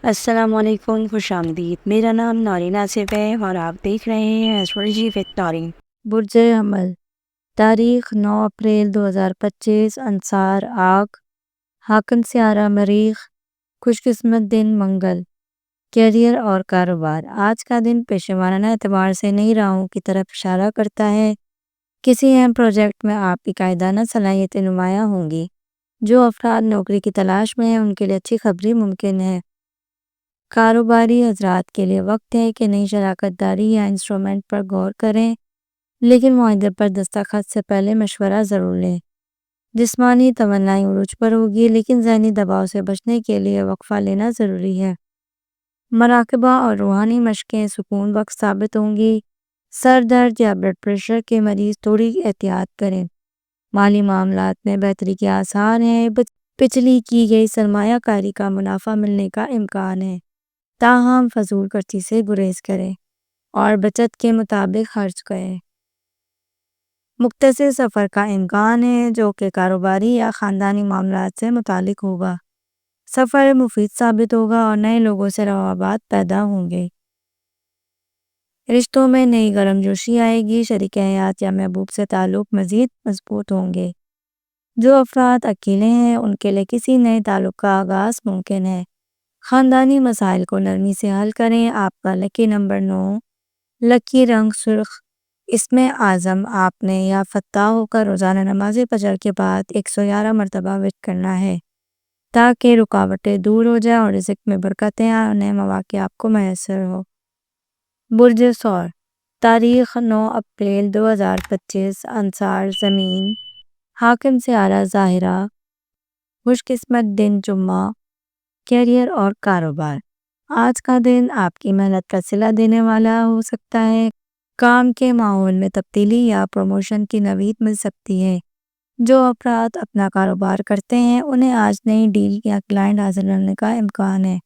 السلام علیکم، خوش آمدید۔ میرا نام نورین آصف ہے اور آپ دیکھ رہے ہیں ایسٹرولوجی وتھ نورین۔ برج حمل، تاریخ 9 اپریل 2025، انصار آگ، حاکم سیارہ مریخ، خوش قسمت دن منگل، کیریئر اور کاروبار۔ آج کا دن پیشہ ورانہ اعتبار سے نئی راہوں کی طرف اشارہ کرتا ہے۔ کسی اہم پروجیکٹ میں آپ کی قائدانہ صلاحیتیں نمایاں ہوں گی۔ جو افراد نوکری کی تلاش میں ہیں ان کے لیے اچھی خبری ممکن ہے۔ کاروباری حضرات کے لیے وقت ہے کہ نئی شراکت داری یا انسٹرومنٹ پر غور کریں، لیکن معاہدے پر دستخط سے پہلے مشورہ ضرور لیں۔ جسمانی توانائی عروج پر ہوگی، لیکن ذہنی دباؤ سے بچنے کے لیے وقفہ لینا ضروری ہے۔ مراقبہ اور روحانی مشقیں سکون بخش ثابت ہوں گی۔ سر درد یا بلڈ پریشر کے مریض تھوڑی احتیاط کریں۔ مالی معاملات میں بہتری کے آثار ہیں۔ پچھلی کی گئی سرمایہ کاری کا منافع ملنے کا امکان ہے، تاہم فضول خرچی سے گریز کریں اور بچت کے مطابق خرچ کریں۔ مختصر سفر کا امکان ہے جو کہ کاروباری یا خاندانی معاملات سے متعلق ہوگا۔ سفر مفید ثابت ہوگا اور نئے لوگوں سے روابط پیدا ہوں گے۔ رشتوں میں نئی گرم جوشی آئے گی۔ شریک حیات یا محبوب سے تعلق مزید مضبوط ہوں گے۔ جو افراد اکیلے ہیں ان کے لیے کسی نئے تعلق کا آغاز ممکن ہے۔ خاندانی مسائل کو نرمی سے حل کریں۔ آپ کا لکی نمبر 9، لکی رنگ سرخ۔ اس میں اعظم آپ نے یا فتح ہو کر روزانہ نماز فجر کے بعد 111 مرتبہ وتر کرنا ہے تاکہ رکاوٹیں دور ہو جائیں اور رزق میں برکتیں آئیں اور نئے مواقع آپ کو میسر ہو۔ برج ثور، تاریخ 9 اپریل 2025، انصار زمین، حاکم سیارہ ظاہرہ، خوش قسمت دن جمعہ، کیریئر اور کاروبار۔ آج کا دن آپ کی محنت کا صلہ دینے والا ہو سکتا ہے۔ کام کے ماحول میں تبدیلی یا پروموشن کی نوید مل سکتی ہے۔ جو افراد اپنا کاروبار کرتے ہیں انہیں آج نئی ڈیل یا کلائنٹ حاصل ہونے کا امکان ہے۔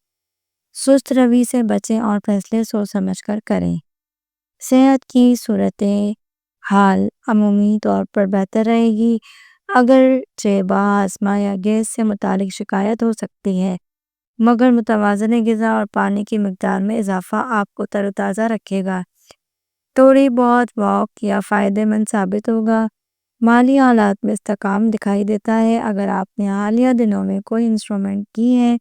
سست روی سے بچیں اور فیصلے سوچ سمجھ کر کریں۔ صحت کی صورتحال عمومی طور پر بہتر رہے گی، اگرچہ ہاضمہ یا گیس سے متعلق شکایت ہو سکتی ہے، مگر متوازن غذا اور پانی کی مقدار میں اضافہ آپ کو تر و تازہ رکھے گا۔ تھوڑی بہت واک یا فائدہ مند ثابت ہوگا۔ مالی حالات میں استحکام دکھائی دیتا ہے۔ اگر آپ نے حالیہ دنوں میں کوئی انویسٹمنٹ کی ہے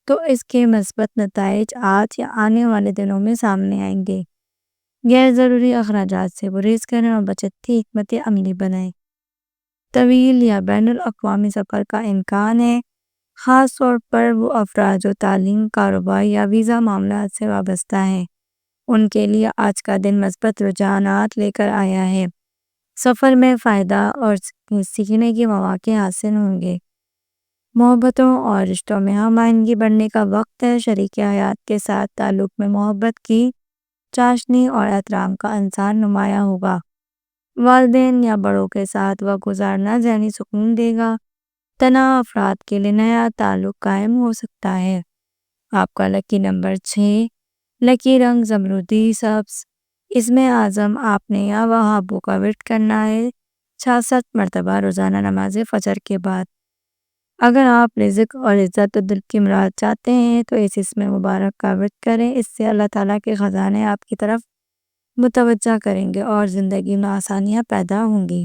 تو اس کے مثبت نتائج آج یا آنے والے دنوں میں سامنے آئیں گے۔ غیر ضروری اخراجات سے گریز کریں اور بچت کی حکمت عملی بنائیں۔ طویل یا بین الاقوامی سفر کا امکان ہے، خاص طور پر وہ افراد جو تعلیم، کاروبار یا ویزا معاملات سے وابستہ ہیں۔ ان کے لیے آج کا دن مثبت رجحانات لے کر آیا ہے۔ سفر میں فائدہ اور سیکھنے کے مواقع حاصل ہوں گے۔ محبتوں اور رشتوں میں ہم آہنگی بڑھنے کا وقت ہے۔ شریک حیات کے ساتھ تعلق میں محبت کی چاشنی اور احترام کا عنصر نمایاں ہوگا۔ والدین یا بڑوں کے ساتھ وقت گزارنا ذہنی سکون دے گا۔ تنہا افراد کے لیے نیا تعلق قائم ہو سکتا ہے۔ آپ کا لکی نمبر 6، لکی رنگ زمرودی سبز۔ اس میں اعظم آپ نے یا وہابوں کا ورد کرنا ہے 66 مرتبہ روزانہ نماز فجر کے بعد۔ اگر آپ رزق اور عزت و دل کی مراد چاہتے ہیں تو اس اسم مبارک کا ورد کریں۔ اس سے اللہ تعالیٰ کے خزانے آپ کی طرف متوجہ کریں گے اور زندگی میں آسانیاں پیدا ہوں گی۔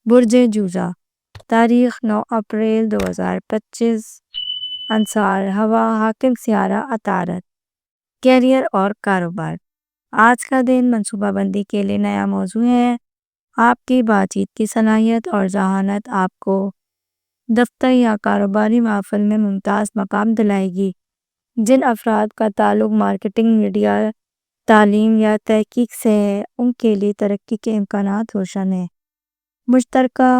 برج جوزہ، تاریخ 9 اپریل 2025، انصار ہوا، حاکم سیارہ عطارد، کیریئر اور کاروبار۔ آج کا دن منصوبہ بندی کے لیے نیا موضوع ہے۔ آپ کی بات چیت کی صلاحیت اور ذہانت آپ کو دفتر یا کاروباری محفل میں ممتاز مقام دلائے گی۔ جن افراد کا تعلق مارکیٹنگ، میڈیا، تعلیم یا تحقیق سے ہے ان کے لیے ترقی کے امکانات روشن ہیں۔ مشترکہ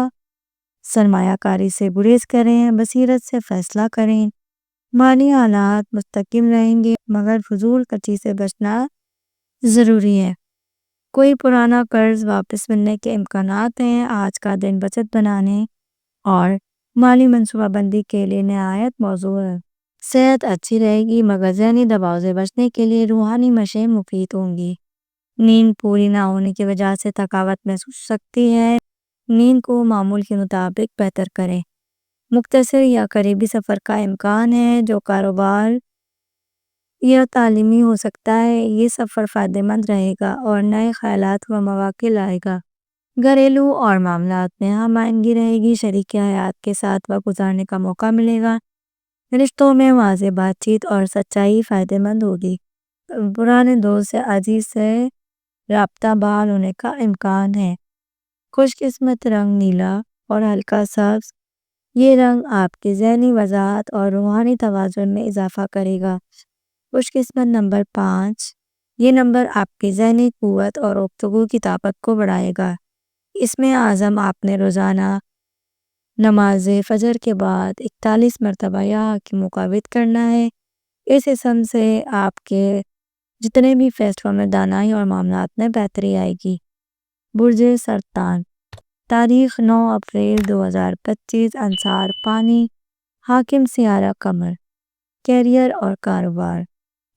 سرمایہ کاری سے گریز کریں، بصیرت سے فیصلہ کریں۔ مالی حالات مستقیم رہیں گے مگر فضول خرچی سے بچنا ضروری ہے۔ کوئی پرانا قرض واپس ملنے کے امکانات ہیں۔ آج کا دن بچت بنانے اور مالی منصوبہ بندی کے لیے نہایت موزوں ہے۔ صحت اچھی رہے گی مگر ذہنی دباؤ سے بچنے کے لیے روحانی مشقیں مفید ہوں گی۔ نیند پوری نہ ہونے کی وجہ سے تھکاوٹ محسوس ہو سکتی ہے۔ نیند کو معمول کے مطابق بہتر کریں۔ مختصر یا قریبی سفر کا امکان ہے۔ جو کاروبار یا تعلیمی ہو سکتا ہے۔ یہ سفر فائدہ مند رہے گا اور نئے خیالات و مواقع لائے گا۔ گھریلو اور معاملات میں ہم آہنگی رہے گی، شریک حیات کے ساتھ وقت گزارنے کا موقع ملے گا، رشتوں میں واضح بات چیت اور سچائی فائدہ مند ہوگی، پرانے دوست یا عزیز سے رابطہ بحال ہونے کا امکان ہے۔ خوش قسمت رنگ نیلا اور ہلکا سبز، یہ رنگ آپ کی ذہنی وضاحت اور روحانی توازن میں اضافہ کرے گا۔ خوش قسمت نمبر 5، یہ نمبر آپ کی ذہنی قوت اور گفتگو کی طاقت کو بڑھائے گا۔ اس میں عزم آپ نے روزانہ نماز فجر کے بعد 41 مرتبہ یا کی مقابلت کرنا ہے۔ اس اسم سے آپ کے جتنے بھی فیصلوں میں دانائی اور معاملات میں بہتری آئے گی۔ برج سرطان، تاریخ 9 اپریل 2025، انصار پانی، حاکم سیارہ قمر، کیریئر اور کاروبار۔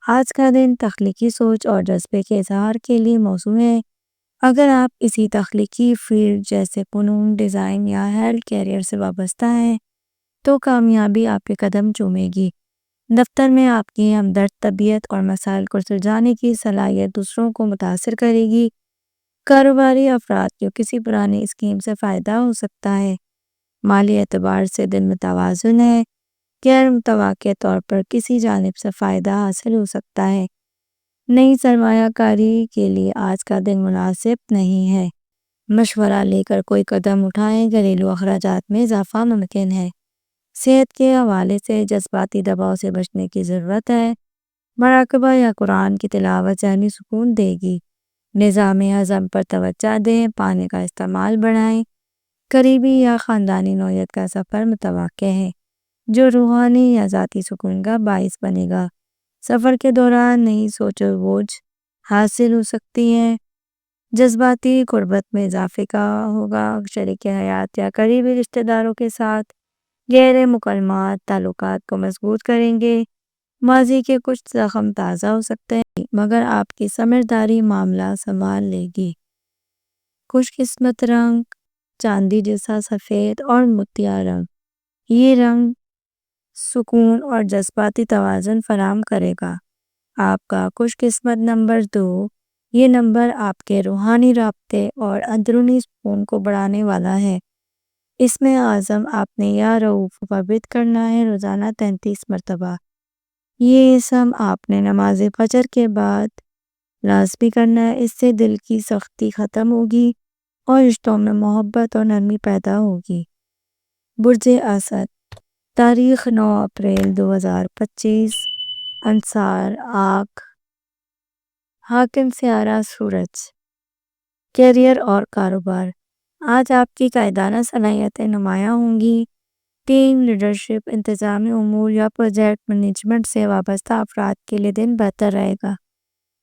آج کا دن تخلیقی سوچ اور جذبے کے اظہار کے لیے موزوں ہے۔ اگر آپ اسی تخلیقی فیلڈ جیسے فنون، ڈیزائن یا ہیلتھ کیریئر سے وابستہ ہیں تو کامیابی آپ کے قدم چومے گی۔ دفتر میں آپ کی ہمدرد طبیعت اور مسائل کو سلجھانے کی صلاحیت دوسروں کو متاثر کرے گی۔ کاروباری افراد کو کسی پرانی اسکیم سے فائدہ ہو سکتا ہے۔ مالی اعتبار سے دن میں توازن ہے، غیر متوقع طور پر کسی جانب سے فائدہ حاصل ہو سکتا ہے۔ نئی سرمایہ کاری کے لیے آج کا دن مناسب نہیں ہے، مشورہ لے کر کوئی قدم اٹھائیں، گھریلو اخراجات میں اضافہ ممکن ہے۔ صحت کے حوالے سے جذباتی دباؤ سے بچنے کی ضرورت ہے، مراقبہ یا قرآن کی تلاوت ذہنی سکون دے گی۔ نظام ہضم پر توجہ دیں، پانی کا استعمال بڑھائیں، قریبی یا خاندانی نوعیت کا سفر متوقع ہے جو روحانی یا ذاتی سکون کا باعث بنے گا۔ سفر کے دوران نئی سوچ و بوجھ حاصل ہو سکتی ہے، جذباتی قربت میں اضافے کا ہوگا، شریک حیات یا قریبی رشتہ داروں کے ساتھ گہرے مکالمات تعلقات کو مضبوط کریں گے۔ ماضی کے کچھ زخم تازہ ہو سکتے ہیں مگر آپ کی سمجھداری معاملہ سنبھال لے گی۔ خوش قسمت رنگ چاندی جیسا سفید اور موتیا رنگ، یہ رنگ سکون اور جذباتی توازن فراہم کرے گا۔ آپ کا خوش قسمت نمبر 2، یہ نمبر آپ کے روحانی رابطے اور اندرونی سکون کو بڑھانے والا ہے۔ اس میں عزم آپ نے یا رؤوف مقابلت کرنا ہے روزانہ 33 مرتبہ۔ یہ اسم آپ نے نماز فجر کے بعد لازمی کرنا ہے، اس سے دل کی سختی ختم ہوگی اور رشتوں میں محبت اور نرمی پیدا ہوگی۔ برج اسد، تاریخ 9 اپریل 2025، انصار آگ، حاکم سیارہ سورج، کیریئر اور کاروبار۔ آج آپ کی قائدانہ صلاحیتیں نمایاں ہوں گی۔ ٹیم لیڈرشپ، انتظامی امور یا پروجیکٹ مینجمنٹ سے وابستہ افراد کے لیے دن بہتر رہے گا۔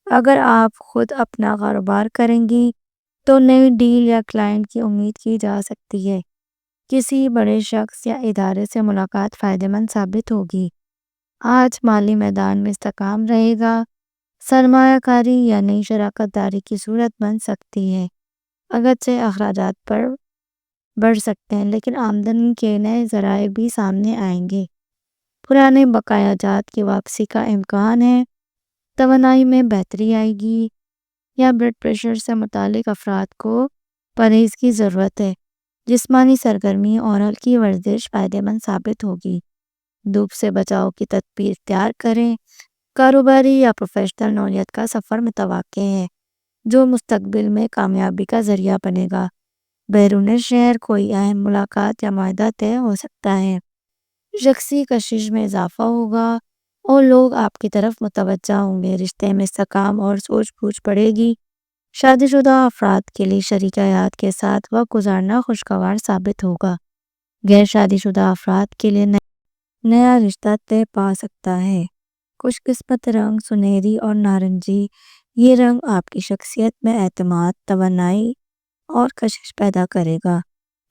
اگر آپ خود اپنا کاروبار کریں گی تو نئی ڈیل یا کلائنٹ کی امید کی جا سکتی ہے۔ کسی بڑے شخص یا ادارے سے ملاقات فائدہ مند ثابت ہوگی۔ آج مالی میدان میں استحکام رہے گا، سرمایہ کاری یا نئی شراکت داری کی صورت بن سکتی ہے۔ اگرچہ اخراجات پر بڑھ سکتے ہیں لیکن آمدنی کے نئے ذرائع بھی سامنے آئیں گے۔ پرانے بقایا جات کی واپسی کا امکان ہے، توانائی میں بہتری آئے گی، یا بلڈ پریشر سے متعلق افراد کو پرہیز کی ضرورت ہے۔ جسمانی سرگرمی اور ہلکی ورزش فائدہ مند ثابت ہوگی۔ دھوپ سے بچاؤ کی تدبیر اختیار کریں۔ کاروباری یا پروفیشنل نوعیت کا سفر متوقع ہے جو مستقبل میں کامیابی کا ذریعہ بنے گا۔ بیرون شہر کوئی اہم ملاقات یا معاہدہ طے ہو سکتا ہے۔ شخصی کشش میں اضافہ ہوگا اور لوگ آپ کی طرف متوجہ ہوں گے۔ رشتے میں استحکام اور سوچ بوجھ بڑھے گی۔ شادی شدہ افراد کے لیے شریک حیات کے ساتھ وقت گزارنا خوشگوار ثابت ہوگا۔ غیر شادی شدہ افراد کے لیے نیا رشتہ طے پا سکتا ہے۔ خوش قسمت رنگ سنہری اور نارنجی، یہ رنگ آپ کی شخصیت میں اعتماد، توانائی اور کشش پیدا کرے گا۔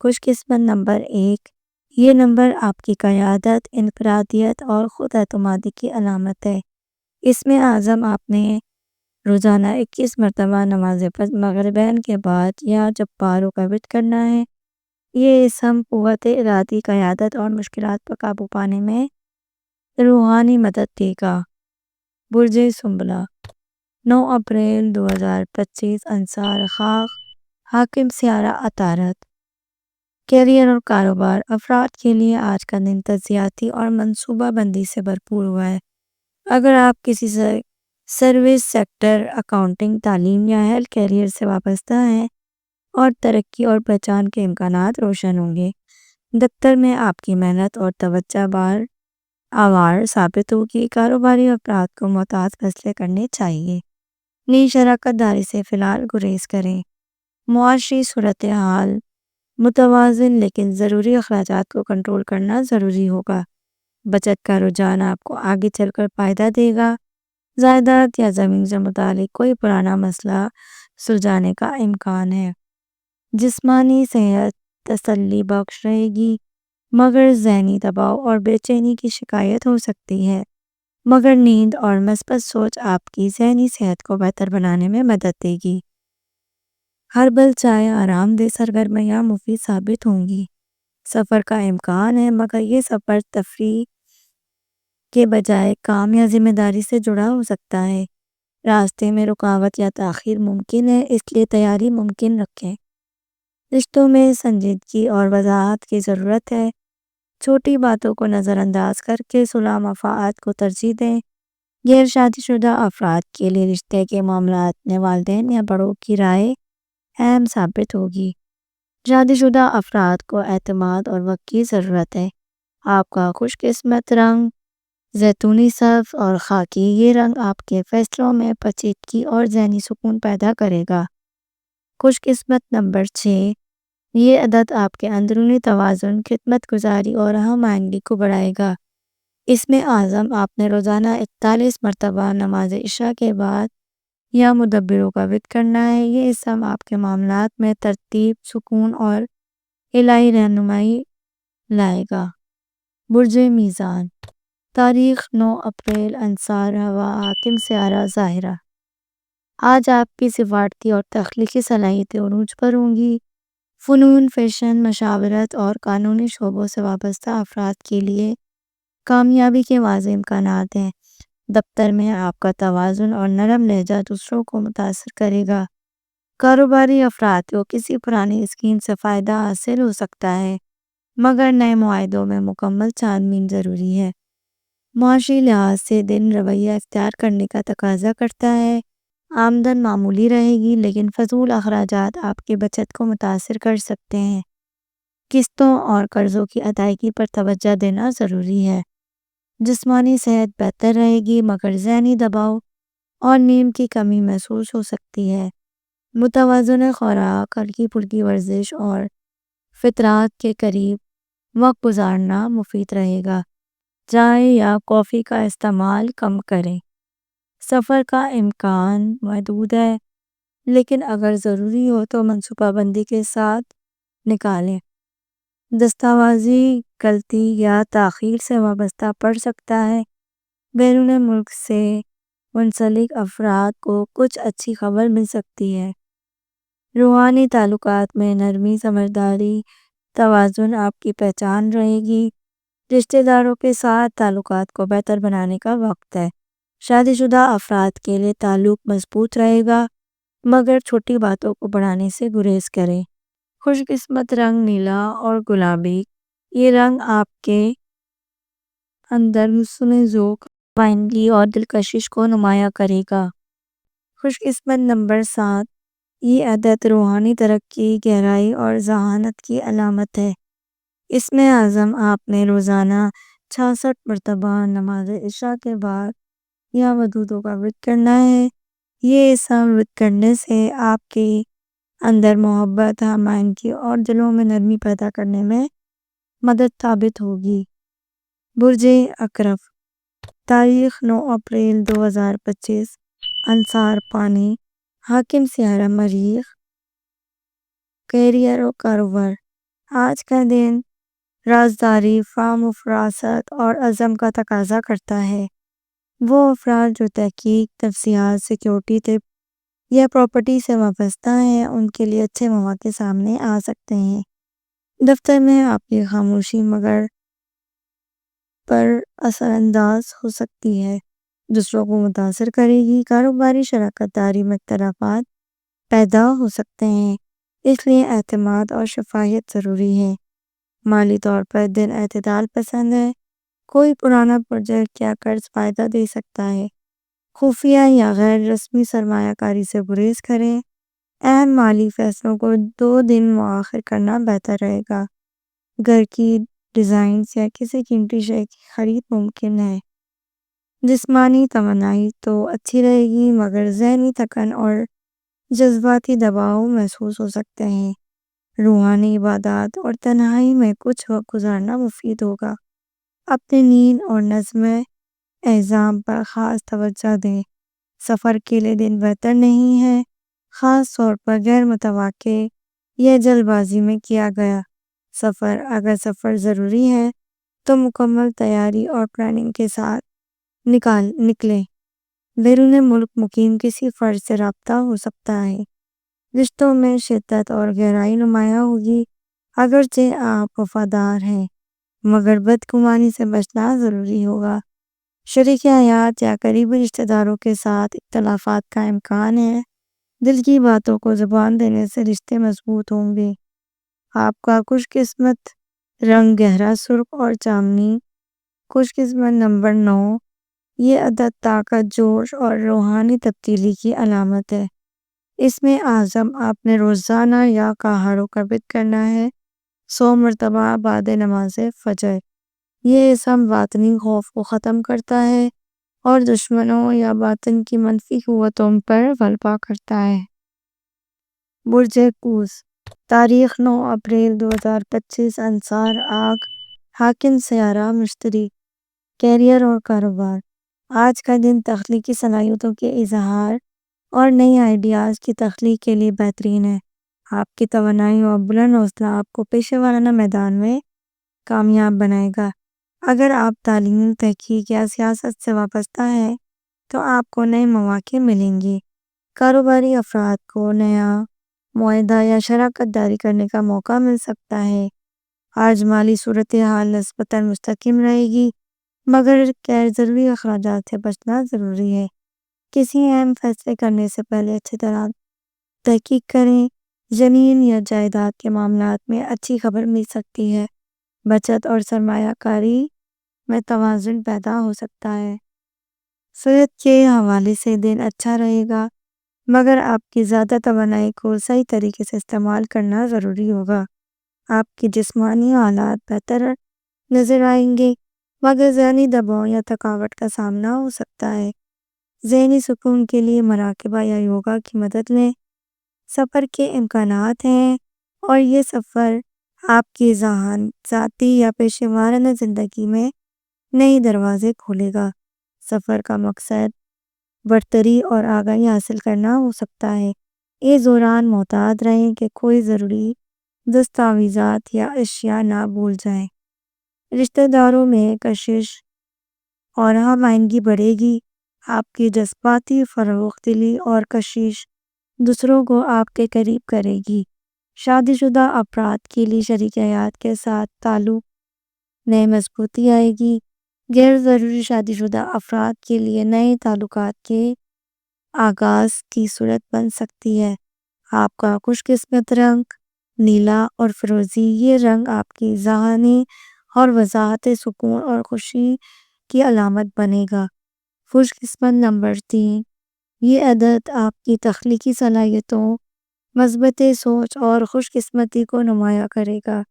خوش قسمت نمبر 1، یہ نمبر آپ کی قیادت، انفرادیت اور خود اعتمادی کی علامت ہے۔ اس میں عزم آپ نے روزانہ 21 مرتبہ نماز مغربین کے بعد یا جب پارو قبض کرنا ہے۔ یہ اسم قوت ارادی، قیادت اور مشکلات پر قابو پانے میں روحانی مدد دے گا۔ برج سنبلہ 9 اپریل 2025 انصار خاک حاکم سیارہ عطارد۔ کیریئر اور کاروبار افراد کے لیے آج کا دن تجزیاتی اور منصوبہ بندی سے بھرپور ہوا ہے۔ اگر آپ کسی سروس سیکٹر، اکاؤنٹنگ، تعلیم یا ہیلتھ کیریئر سے وابستہ ہیں اور ترقی اور پہچان کے امکانات روشن ہوں گے۔ دفتر میں آپ کی محنت اور توجہ بار آوار ثابت ہوگی۔ کاروباری افراد کو محتاط فیصلے کرنے چاہیے۔ نئی شراکت داری سے فی الحال گریز کریں۔ معاشی صورتحال متوازن لیکن ضروری اخراجات کو کنٹرول کرنا ضروری ہوگا۔ بچت کا رجحان آپ کو آگے چل کر فائدہ دے گا۔ جائیداد یا زمین سے متعلق کوئی پرانا مسئلہ سلجھانے کا امکان ہے۔ جسمانی صحت تسلی بخش رہے گی، مگر ذہنی دباؤ اور بے چینی کی شکایت ہو سکتی ہے۔ مگر نیند اور مثبت سوچ آپ کی ذہنی صحت کو بہتر بنانے میں مدد دے گی۔ ہربل چائے آرام دہ سرگرمیاں مفید ثابت ہوں گی۔ سفر کا امکان ہے، مگر یہ سفر تفریح کے بجائے کام یا ذمہ داری سے جڑا ہو سکتا ہے۔ راستے میں رکاوٹ یا تاخیر ممکن ہے، اس لیے تیاری ممکن رکھیں۔ رشتوں میں سنجیدگی اور وضاحت کی ضرورت ہے۔ چھوٹی باتوں کو نظر انداز کر کے صلح مفاہمت کو ترجیح دیں۔ غیر شادی شدہ افراد کے لیے رشتے کے معاملات میں والدین یا بڑوں کی رائے اہم ثابت ہوگی۔ شادی شدہ افراد کو اعتماد اور وقت کی ضرورت ہے۔ آپ کا خوش قسمت رنگ زیتونی، سبز اور خاکی۔ یہ رنگ آپ کے فیصلوں میں پیچیدگی اور ذہنی سکون پیدا کرے گا۔ خوش قسمت نمبر 6۔ یہ عدد آپ کے اندرونی توازن، خدمت گزاری اور ہم آہنگی کو بڑھائے گا۔ اس میں عازم آپ نے روزانہ 41 مرتبہ نماز عشاء کے بعد یا مدبروں کا ورد کرنا ہے۔ یہ اسم آپ کے معاملات میں ترتیب، سکون اور الہی رہنمائی لائے گا۔ برج میزان تاریخ 9 اپریل انصار ہوا حاکم سیارہ ظاہرہ۔ آج آپ کی سفارتی اور تخلیقی صلاحیتیں عروج پر ہوں گی۔ فنون، فیشن، مشاورت اور قانونی شعبوں سے وابستہ افراد کے لیے کامیابی کے واضح امکانات ہیں۔ دفتر میں آپ کا توازن اور نرم لہجہ دوسروں کو متاثر کرے گا۔ کاروباری افراد کو کسی پرانی اسکیم سے فائدہ حاصل ہو سکتا ہے، مگر نئے معاہدوں میں مکمل چھان بین ضروری ہے۔ معاشی لحاظ سے دن رویہ اختیار کرنے کا تقاضا کرتا ہے۔ آمدن معمولی رہے گی، لیکن فضول اخراجات آپ کی بچت کو متاثر کر سکتے ہیں۔ قسطوں اور قرضوں کی ادائیگی پر توجہ دینا ضروری ہے۔ جسمانی صحت بہتر رہے گی، مگر ذہنی دباؤ اور نیند کی کمی محسوس ہو سکتی ہے۔ متوازن خوراک، ہلکی پھلکی ورزش اور فطرت کے قریب وقت گزارنا مفید رہے گا۔ چائے یا کافی کا استعمال کم کریں۔ سفر کا امکان محدود ہے، لیکن اگر ضروری ہو تو منصوبہ بندی کے ساتھ نکالیں۔ دستاویزی غلطی یا تاخیر سے وابستہ پڑ سکتا ہے۔ بیرون ملک سے منسلک افراد کو کچھ اچھی خبر مل سکتی ہے۔ روحانی تعلقات میں نرمی، سمجھداری، توازن آپ کی پہچان رہے گی۔ رشتہ داروں کے ساتھ تعلقات کو بہتر بنانے کا وقت ہے۔ شادی شدہ افراد کے لیے تعلق مضبوط رہے گا، مگر چھوٹی باتوں کو بڑھانے سے گریز کریں۔ خوش قسمت رنگ نیلا اور گلابی۔ یہ رنگ آپ کے اندر حسن ذوق، آئندگی اور دلکشی کو نمایاں کرے گا۔ خوش قسمت نمبر 7۔ یہ عدد روحانی ترقی، گہرائی اور ذہانت کی علامت ہے۔ اس میں عازم آپ نے روزانہ 66 مرتبہ نماز عشاء کے بعد یا ودودوں کا ورد کرنا ہے۔ یہ اسم ورد کرنے سے آپ کے اندر محبت، ہم آہنگی اور دلوں میں نرمی پیدا کرنے میں مدد ثابت ہوگی۔ برج عقرب تاریخ 9 اپریل 2025 انصار پانی حاکم سیارہ مریخ۔ کیریئر و کاروبار آج کا دن رازداری، فہم و فراست اور عزم کا تقاضا کرتا ہے۔ وہ افراد جو تحقیق، تفصیلات، سیکیورٹی، طب یا پراپرٹی سے وابستہ ہیں، ان کے لیے اچھے مواقع سامنے آ سکتے ہیں۔ دفتر میں آپ کی خاموشی مگر پر اثر انداز ہو سکتی ہے۔ دوسروں کو متاثر کرے گی۔ کاروباری شراکت داری میں اختلافات پیدا ہو سکتے ہیں، اس لیے اعتماد اور شفافیت ضروری ہے۔ مالی طور پر دن اعتدال پسند ہے، کوئی پرانا پروجیکٹ یا قرض فائدہ دے سکتا ہے۔ خفیہ یا غیر رسمی سرمایہ کاری سے گریز کریں، اہم مالی فیصلوں کو 2 دن مؤخر کرنا بہتر رہے گا۔ گھر کی ڈیزائنز یا کسی قیمتی شے کی خرید ممکن ہے۔ جسمانی توانائی تو اچھی رہے گی، مگر ذہنی تھکن اور جذباتی دباؤ محسوس ہو سکتے ہیں۔ روحانی عبادات اور تنہائی میں کچھ وقت گزارنا مفید ہوگا۔ اپنی نیند اور نظم اعظام پر خاص توجہ دیں۔ سفر کے لیے دن بہتر نہیں ہے، خاص طور پر غیر متوقع یا جلد بازی میں کیا گیا سفر۔ اگر سفر ضروری ہے تو مکمل تیاری اور پلاننگ کے ساتھ نکلیں۔ بیرون ملک مقیم کسی فرد سے رابطہ ہو سکتا ہے، رشتوں میں شدت اور گہرائی نمایاں ہوگی۔ اگرچہ آپ وفادار ہیں، مگر بدگمانی سے بچنا ضروری ہوگا۔ شریک حیات یا قریبی رشتہ داروں کے ساتھ اختلافات کا امکان ہے۔ دل کی باتوں کو زبان دینے سے رشتے مضبوط ہوں گے۔ آپ کا خوش قسمت رنگ گہرا سرخ اور جامنی۔ خوش قسمت نمبر 9۔ یہ عدد طاقت، جوش اور روحانی تبدیلی کی علامت ہے۔ اس میں عزم آپ نے روزانہ یا کہاڑوں کا ورد کرنا ہے 100 مرتبہ بعد نماز فجر۔ یہ اسم باطنی خوف کو ختم کرتا ہے اور دشمنوں یا باطن کی منفی قوتوں پر غلبہ کرتا ہے۔ برج قوس، تاریخ 9 اپریل 2025، انصار آگ، حاکم سیارہ مشتری، کیریئر اور کاروبار۔ آج کا دن تخلیقی صلاحیتوں کے اظہار اور نئی آئیڈیاز کی تخلیق کے لیے بہترین ہے۔ آپ کی توانائی اور بلند حوصلہ آپ کو پیشہ ورانہ میدان میں کامیاب بنائے گا۔ اگر آپ تعلیم، تحقیق یا سیاست سے وابستہ ہیں تو آپ کو نئے مواقع ملیں گے۔ کاروباری افراد کو نیا معاہدہ یا شراکت داری کرنے کا موقع مل سکتا ہے۔ آج مالی صورتحال نسبتاً مستحکم رہے گی، مگر غیر ضروری اخراجات سے بچنا ضروری ہے۔ کسی اہم فیصلے کرنے سے پہلے اچھی طرح تحقیق کریں۔ زمین یا جائیداد کے معاملات میں اچھی خبر مل سکتی ہے۔ بچت اور سرمایہ کاری میں توازن پیدا ہو سکتا ہے۔ صحت کے حوالے سے دن اچھا رہے گا، مگر آپ کی زیادہ توانائی کو صحیح طریقے سے استعمال کرنا ضروری ہوگا۔ آپ کی جسمانی حالات بہتر نظر آئیں گے، مگر ذہنی دباؤ یا تھکاوٹ کا سامنا ہو سکتا ہے۔ ذہنی سکون کے لیے مراقبہ یا یوگا کی مدد لیں۔ سفر کے امکانات ہیں اور یہ سفر آپ کی ذاتی یا پیشہ ورانہ زندگی میں نئے دروازے کھولے گا۔ سفر کا مقصد برتری اور آگاہی حاصل کرنا ہو سکتا ہے۔ اس دوران محتاط رہیں کہ کوئی ضروری دستاویزات یا اشیاء نہ بھول جائیں۔ رشتہ داروں میں کشش اور ہم آہنگی بڑھے گی۔ آپ کی جذباتی فروغ دلی اور کشش دوسروں کو آپ کے قریب کرے گی۔ شادی شدہ افراد کے لیے شریک حیات کے ساتھ تعلق نئے مضبوطی آئے گی۔ غیر ضروری شادی شدہ افراد کے لیے نئے تعلقات کے آغاز کی صورت بن سکتی ہے۔ آپ کا خوش قسمت رنگ نیلا اور فیروزی۔ یہ رنگ آپ کی ذہانی اور وضاحت سکون اور خوشی کی علامت بنے گا۔ خوش قسمت نمبر 3۔ یہ عدد آپ کی تخلیقی صلاحیتوں، مثبت سوچ اور خوش قسمتی کو نمایاں کرے گا۔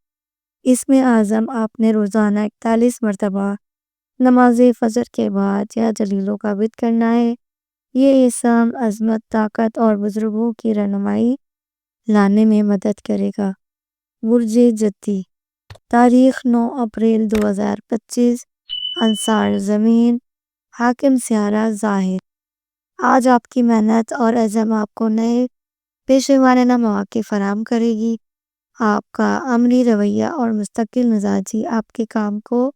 اس میں عزم آپ نے روزانہ 41 مرتبہ نماز فجر کے بعد یا جلیلوں کا ورد کرنا ہے۔ یہ اسم عظمت، طاقت اور بزرگوں کی رہنمائی لانے میں مدد کرے گا۔ برج جدی، تاریخ 9 اپریل 2025، انصار زمین، حاکم سیارہ ظاہر۔ آج آپ کی محنت اور عزم آپ کو نئے پیشہ ورانہ مواقع فراہم کرے گی۔ آپ کا عملی رویہ اور مستقل مزاجی آپ کے کام کو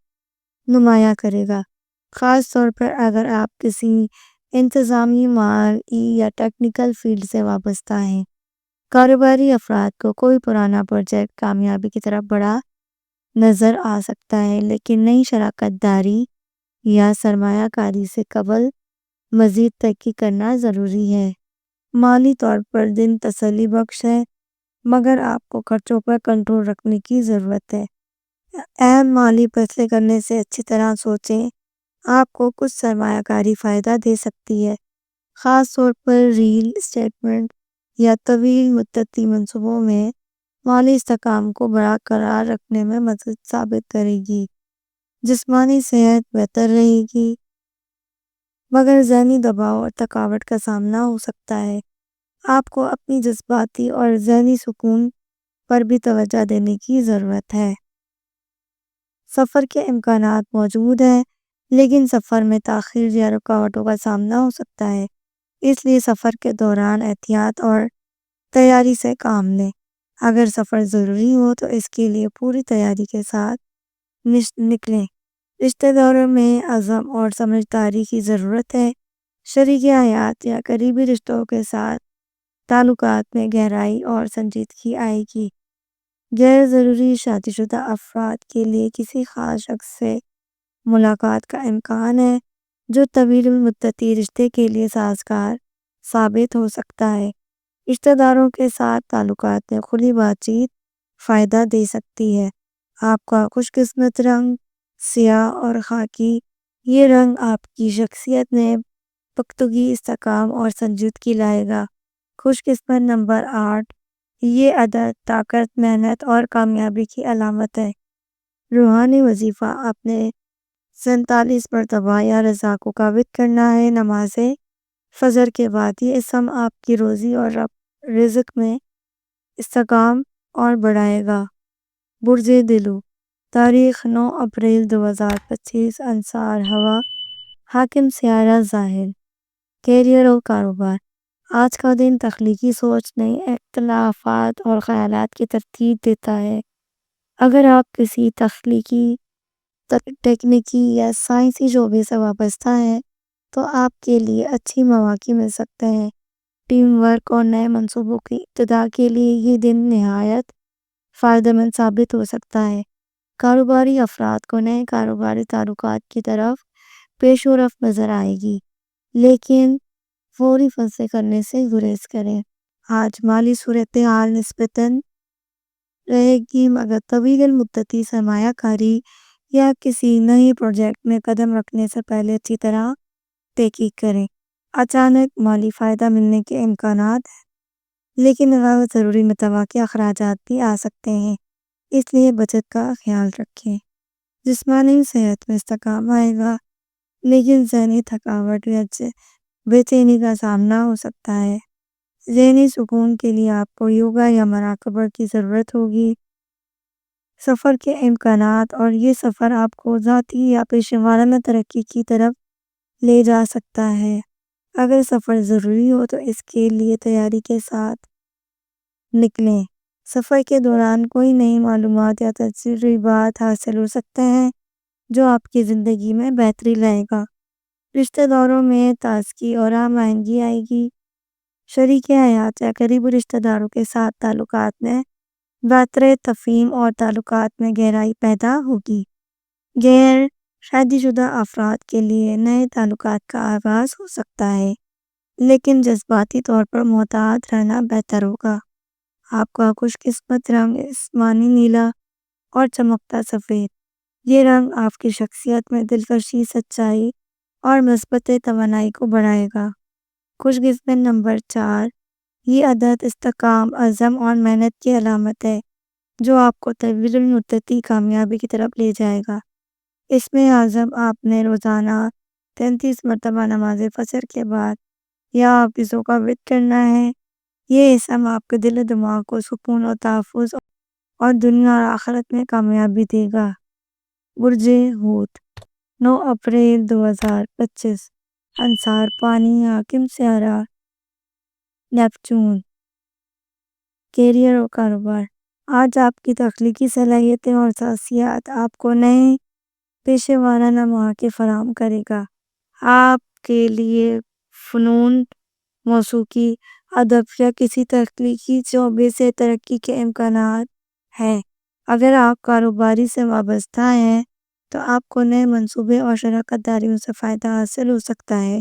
نمایاں کرے گا، خاص طور پر اگر آپ کسی انتظامی، مالی یا ٹیکنیکل فیلڈ سے وابستہ ہیں۔ کاروباری افراد کو کوئی پرانا پروجیکٹ کامیابی کی طرف بڑھا نظر آ سکتا ہے، لیکن نئی شراکت داری یا سرمایہ کاری سے قبل مزید ترقی کرنا ضروری ہے۔ مالی طور پر دن تسلی بخش ہے، مگر آپ کو خرچوں پر کنٹرول رکھنے کی ضرورت ہے۔ اہم مالی فیصلے کرنے سے اچھی طرح سوچیں۔ آپ کو کچھ سرمایہ کاری فائدہ دے سکتی ہے، خاص طور پر ریل اسٹیٹ یا طویل مدتی منصوبوں میں مالی استحکام کو برقرار رکھنے میں مدد ثابت کرے گی۔ جسمانی صحت بہتر رہے گی، مگر ذہنی دباؤ اور تھکاوٹ کا سامنا ہو سکتا ہے۔ آپ کو اپنی جذباتی اور ذہنی سکون پر بھی توجہ دینے کی ضرورت ہے۔ سفر کے امکانات موجود ہیں، لیکن سفر میں تاخیر یا رکاوٹوں کا سامنا ہو سکتا ہے، اس لیے سفر کے دوران احتیاط اور تیاری سے کام لیں۔ اگر سفر ضروری ہو تو اس کے لیے پوری تیاری کے ساتھ نکلیں۔ رشتہ داروں میں عزم اور سمجھداری کی ضرورت ہے۔ شریک حیات یا قریبی رشتوں کے ساتھ تعلقات میں گہرائی اور سنجیدگی آئے گی۔ غیر ضروری شادی شدہ افراد کے لیے کسی خاص شخص سے ملاقات کا امکان ہے، جو طویل مدتی رشتے کے لیے سازگار ثابت ہو سکتا ہے۔ رشتہ داروں کے ساتھ تعلقات میں کھلی بات چیت فائدہ دے سکتی ہے۔ آپ کا خوش قسمت رنگ سیاہ اور خاکی۔ یہ رنگ آپ کی شخصیت میں پختگی، استحکام اور سنجیدگی لائے گا۔ خوش قسمت نمبر 8۔ یہ عدد طاقت، محنت اور کامیابی کی علامت ہے۔ روحانی وظیفہ اپنے 47 مرتبہ یا رضا کو ثابت کرنا ہے۔ نماز فجر کے بعد یہ اسم آپ کی روزی اور رزق میں استحکام اور بڑھائے گا۔ برج دلو، تاریخ 9 اپریل 2025، انصار ہوا، حاکم سیارہ ظاہر۔ کیریئر اور کاروبار، آج کا دن تخلیقی سوچ، نئے اختلافات اور خیالات کی ترتیب دیتا ہے۔ اگر آپ کسی تخلیقی، تکنیکی یا سائنسی شعبے سے وابستہ ہیں تو آپ کے لیے اچھی مواقع مل سکتے ہیں۔ ٹیم ورک اور نئے منصوبوں کی ابتدا کے لیے یہ دن نہایت فائدہ مند ثابت ہو سکتا ہے۔ کاروباری افراد کو نئے کاروباری تعلقات کی طرف پیش و رفت نظر آئے گی، لیکن فوری فیصلے کرنے سے گریز کریں۔ آج مالی صورتحال نسبتاً رہے گی، مگر طویل مدتی سرمایہ کاری یا کسی نئے پروجیکٹ میں قدم رکھنے سے پہلے اچھی طرح تحقیق کریں۔ اچانک مالی فائدہ ملنے کے امکانات ہیں، لیکن غیر ضروری متوقع اخراجات بھی آ سکتے ہیں، اس لیے بچت کا خیال رکھیں۔ جسمانی صحت میں استحکام آئے گا، لیکن ذہنی تھکاوٹ یا بے چینی کا سامنا ہو سکتا ہے۔ ذہنی سکون کے لیے آپ کو یوگا یا مراقبہ کی ضرورت ہوگی۔ سفر کے امکانات، اور یہ سفر آپ کو ذاتی یا پیشہ ورانہ ترقی کی طرف لے جا سکتا ہے۔ اگر سفر ضروری ہو تو اس کے لیے تیاری کے ساتھ نکلیں۔ سفر کے دوران کوئی نئی معلومات یا تجربات حاصل ہو سکتے ہیں جو آپ کی زندگی میں بہتری لائے گا۔ رشتہ داروں میں تازگی اور ہم آہنگی آئے گی۔ شریک حیات یا قریبی رشتہ داروں کے ساتھ تعلقات میں بہتر تفہیم اور تعلقات میں گہرائی پیدا ہوگی۔ غیر شادی شدہ افراد کے لیے نئے تعلقات کا آغاز ہو سکتا ہے، لیکن جذباتی طور پر محتاط رہنا بہتر ہوگا۔ آپ کا خوش قسمت رنگ آسمانی نیلا اور چمکتا سفید۔ یہ رنگ آپ کی شخصیت میں دلکشی، سچائی اور مثبت توانائی کو بڑھائے گا۔ خوش قسمت نمبر 4۔ یہ عدد استحکام، عزم اور محنت کی علامت ہے، جو آپ کو طویل مدتی کامیابی کی طرف لے جائے گا۔ اس میں عزم آپ نے روزانہ 33 مرتبہ نماز فجر کے بعد یا حافظوں کا ورد کرنا ہے۔ یہ اسم آپ کے دل و دماغ کو سکون و تحفظ اور دنیا اور آخرت میں کامیابی دے گا۔ برج حوت، 9 اپریل 2025، انصار پانی، حاکم سیارہ نیپچون۔ کیریئر اور کاروبار، آج آپ کی تخلیقی صلاحیتیں اور خاصیات آپ کو نئے پیشہ ورانہ مواقع فراہم کرے گا۔ آپ کے لیے فنون، موسیقی، ادب یا کسی تخلیقی شعبے سے ترقی کے امکانات ہیں۔ اگر آپ کاروباری سے وابستہ ہیں تو آپ کو نئے منصوبے اور شراکت داریوں سے فائدہ حاصل ہو سکتا ہے۔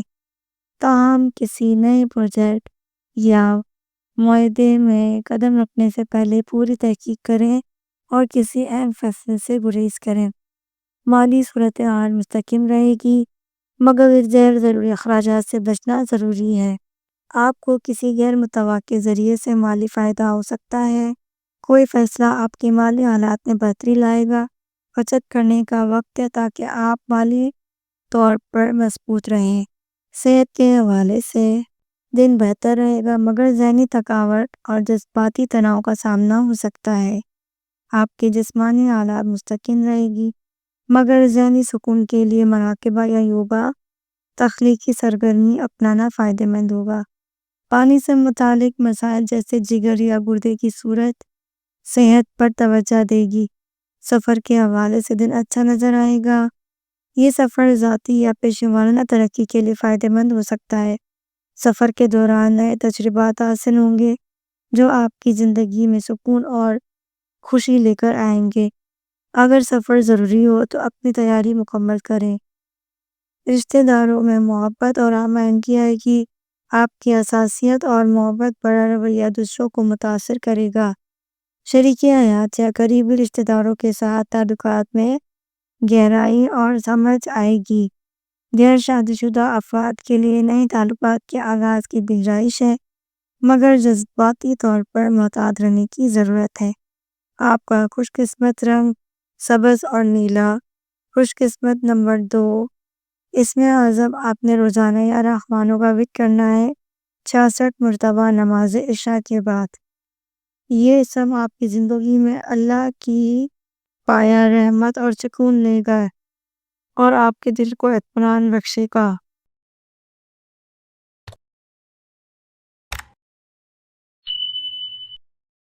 تاہم کسی نئے پروجیکٹ یا معاہدے میں قدم رکھنے سے پہلے پوری تحقیق کریں اور کسی اہم فیصلے سے گریز کریں۔ مالی صورتحال مستحکم رہے گی مگر غیر ضروری اخراجات سے بچنا ضروری ہے۔ آپ کو کسی غیر متوقع ذریعے سے مالی فائدہ ہو سکتا ہے۔ کوئی فیصلہ آپ کے مالی حالات میں بہتری لائے گا۔ بچت کرنے کا وقت ہے تاکہ آپ مالی طور پر مضبوط رہیں۔ صحت کے حوالے سے دن بہتر رہے گا مگر ذہنی تھکاوٹ اور جذباتی تناؤ کا سامنا ہو سکتا ہے۔ آپ کے جسمانی حالات مستقل رہے گی مگر ذہنی سکون کے لیے مراقبہ یا یوگا تخلیقی سرگرمی اپنانا فائدہ مند ہوگا۔ پانی سے متعلق مسائل جیسے جگر یا گردے کی صورت صحت پر توجہ دے گی۔ سفر کے حوالے سے دن اچھا نظر آئے گا۔ یہ سفر ذاتی یا پیشہ ورانہ ترقی کے لیے فائدہ مند ہو سکتا ہے۔ سفر کے دوران نئے تجربات حاصل ہوں گے جو آپ کی زندگی میں سکون اور خوشی لے کر آئیں گے۔ اگر سفر ضروری ہو تو اپنی تیاری مکمل کریں۔ رشتہ داروں میں محبت اور ہم آہنگی آئے گی۔ آپ کی حساسیت اور محبت بڑا رویہ دوسروں کو متاثر کرے گا۔ شریک حیات یا قریبی رشتہ داروں کے ساتھ تعلقات میں گہرائی اور سمجھ آئے گی۔ غیر شادی شدہ افراد کے لیے نئے تعلقات کے آغاز کی گنجائش ہے مگر جذباتی طور پر محتاط رہنے کی ضرورت ہے۔ آپ کا خوش قسمت رنگ سبز اور نیلا۔ خوش قسمت نمبر 2، اس میں اعظم آپ نے روزانہ یا رحمانوں کا ذکر کرنا ہے 66 مرتبہ نماز عشاء کے بعد۔ یہ سب آپ کی زندگی میں اللہ کی پایا رحمت اور سکون لے گا اور آپ کے دل کو اطمینان بخشے گا۔